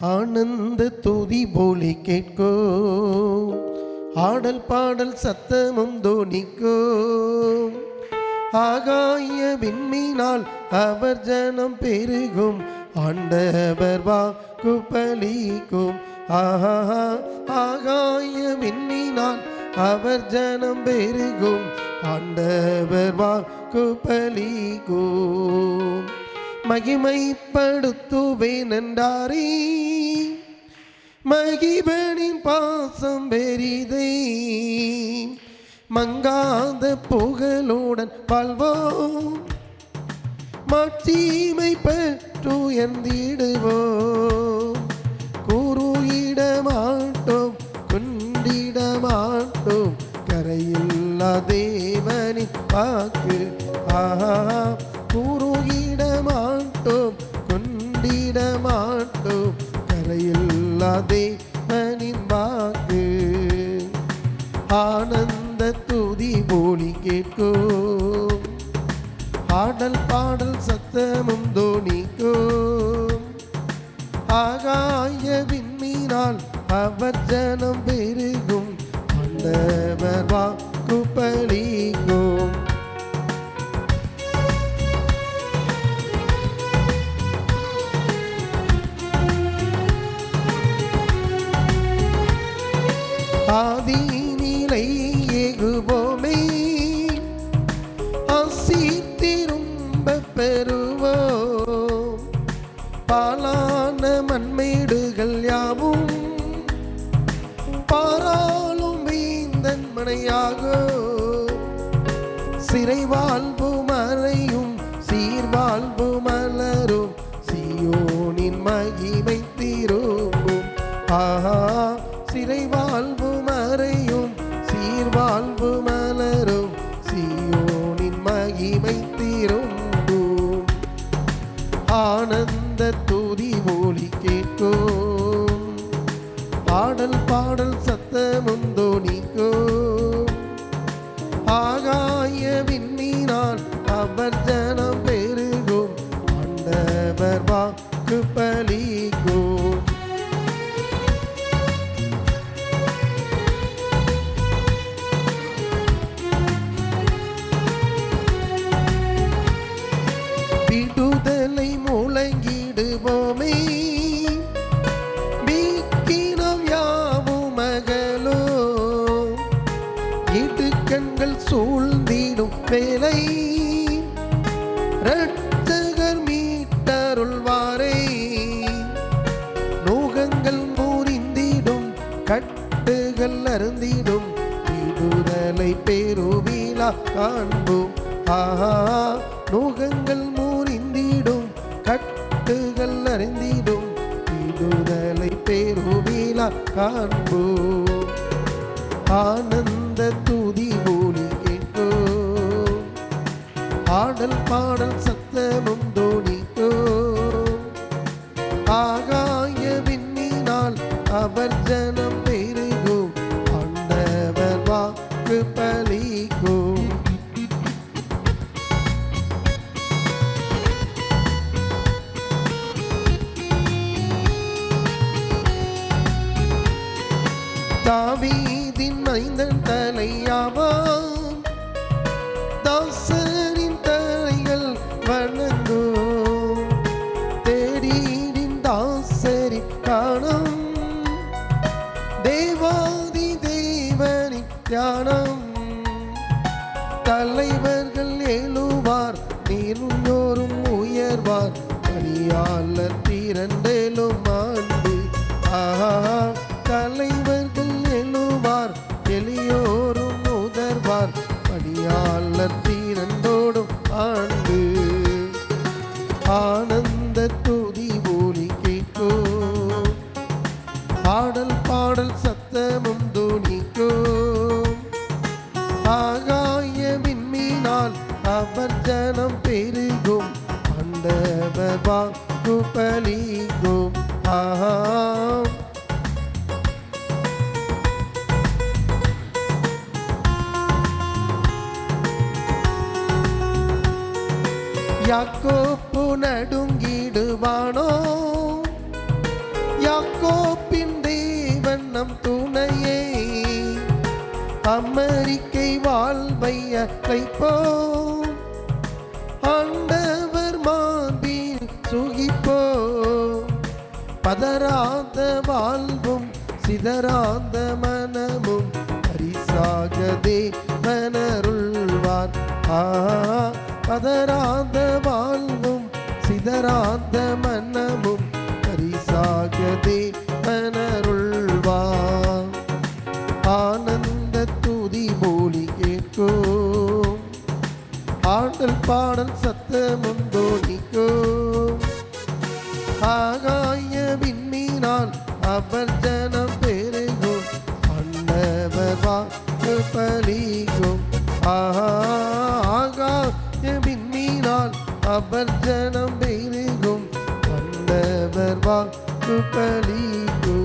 ஆனந்த துதி போலி கேட்கோ, ஆடல் பாடல் சத்தமும் தோனிக்கோ. ஆகாய விண்மீனால் அவர் ஜனம் பெருகும், ஆண்டவர் வாக்கு பலிக்கும். ஆஹா, ஆகாய விண்மீனால் அவர் ஜனம் பெருகும், ஆண்டவர் வாக்கு பலிக்கும். மகிமைப்படுத்துவேன் என்றாரே, மகிபனின் பாசம் பெரிதே. மங்காத புகழுடன் வாழ்வோம், மாட்சிமை பெற்றுயர்ந்திடுவோம். கூறுயிட மாட்டோம், கொண்டிட மாட்டோம், கரையில்லா தேவனின் வாக்கு. ஆஹா, கூறுயிட மாட்டோம், கொண்டிட மாட்டோம், கரையில்லா தேவனின் வாக்கு. ஆனந்த துதி போலி கேட்கும், ஆடல் பாடல் சத்தமும் தோனிக்கும். ஆகாய விண்மீனால் அவர் ஜனம் பெருகும், ஆண்டவர் வாக்கு பலிக்கும். ஆதி நிலை ஏகுவோமே, ஆசி திரும்ப பெறுவோம். பாலான மண்மேடுகள் யாவும் பாராளும் வீந்தன் மனையாகும். சிறை வாழ்வு மறையும், சீர்வாழ்வு மலரும், சியோனின் மகிமை திரும்பும். ஆஹா, சிறை வாழ்வு மறையும், சீர்வாழ்வு மலரும், சியோனின் மகிமை திரும்பும். ஆனந்த துதி ஒலி கேட்கும், ஆடல் பாடல் சத்தமும் தோனிக்கும். ஆகாய விண்மீனால் அவர் ஜனம் பெருகும், ஆண்டவர் வாக்கு பலிக்கும். விடுதலை முழங்கிடுவோமே, வீக்கினம் யாவும் மகளோ. இடுக்கண்கள் சூழ்ந்திடும் வேலை, இரட்சகர் மீட்டருள்வாரே. நோகங்கள் முறிந்திடும், கட்டுகள் அருந்திடும், விடுதலை பெருவிழா காண்போம். ஆஹா, நோகங்கள் முறிந்திடும், கட்டுகள் அறிந்திடும், விடுதலை பெருவிழா காண்போம். ஆனந்த துதி ஒலி கேட்கும், ஆடல் பாடல் சத்தமும் தோனிக்கும். ஆகாய விண்மீனால் அவர் ஜனம் பெருகும், ஆண்டவர் வாக்கு பலிக்கும். தாவீதின் மைந்தன் தலையாவாம், தாசரின் தலைகள் வணங்கும். தேடியின் தாசரின் காணும், தேவாதி தேவனின் தியானம். தலைவர்கள் எழுவார், நீருந்தோறும் உயர்வார், பணியாளர் திரண்டேலும் ஆண்டு. ஆஹா, தலைவர்கள் எழுவார், எளியோரும் உதர்வார், பணியாளர் தீரண்டோடும் ஆண்டு. ஆனந்த துதி ஒலி கேட்கும், ஆடல் பாடல் சத்தமும் தோனிக்கும். ஆகாய விண்மீனால் அவர் ஜனம் பெருகும், ஆண்டவர் வாக்கு பலிக்கும். ஆஹா, யாக்கோப்பு நடுங்கிடுவானோ, யாக்கோப்பின் தேவன் நம் துணையே, அமெரிக்கை வாழ்வை அழைப்போம், ஆண்டவர் மார்பில் சுகிப்போம். பதறாத வாழ்வும் சிதறாத மனமும் பரிசாக தேவனருள்வார். பதறாத வாழ்வும் சிதறாத மனமும் பரிசாக தேவனருள்வார். ஆனந்த துதி மொழி கேட்கும், ஆடல் பாடல் சத்தமும் தோணிக்கும். ஆகாய விண்மீனால் அவர் ஜனம் பெருகும், ஆண்டவர் வாக்கு பலிக்கும். ஆகாய விண்மீனால் அவர் ஜனம் பெருகும், ஆண்டவர் வாக்கு பலிக்கும்.